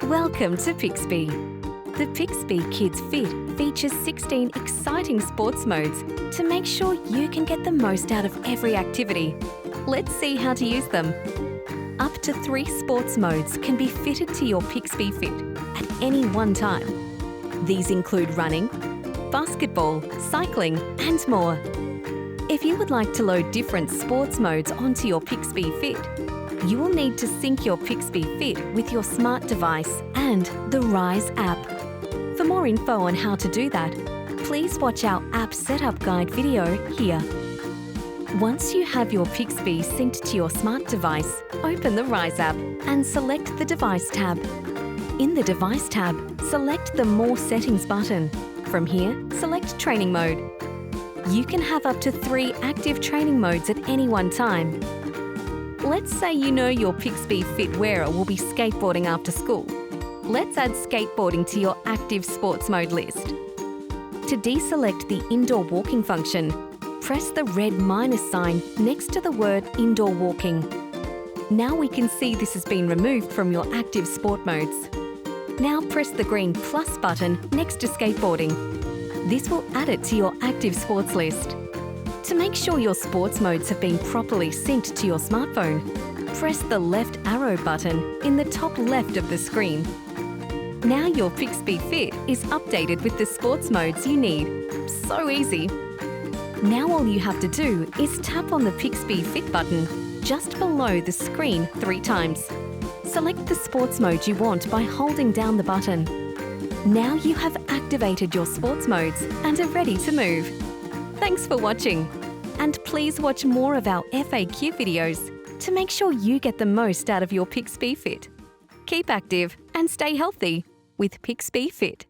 Welcome to Pixbee. The Pixbee Kids Fit features 16 exciting sports modes to make sure you can get the most out of every activity. Let's see how to use them. Up to 3 sports modes can be fitted to your Pixbee Fit at any one time. These include running, basketball, cycling, and more. If you would like to load different sports modes onto your Pixbee Fit, you will need to sync your Pixbee Fit with your smart device and the Rise app. For more info on how to do that, please watch our app setup guide video here. Once you have your Pixbee synced to your smart device, open the Rise app and select the Device tab. In the Device tab, select the More Settings button. From here, select Training Mode. You can have up to 3 active training modes at any one time. Let's say you know your Pixbee Fit wearer will be skateboarding after school. Let's add skateboarding to your active sports mode list. To deselect the indoor walking function, press the red minus sign next to the word indoor walking. Now we can see this has been removed from your active sport modes. Now press the green plus button next to skateboarding. This will add it to your active sports list. To make sure your sports modes have been properly synced to your smartphone, press the left arrow button in the top left of the screen. Now your Pixbee Fit is updated with the sports modes you need. So easy! Now all you have to do is tap on the Pixbee Fit button just below the screen 3 times. Select the sports mode you want by holding down the button. Now you have activated your sports modes and are ready to move. Thanks for watching, and please watch more of our FAQ videos to make sure you get the most out of your Pixbee Fit. Keep active and stay healthy with Pixbee Fit.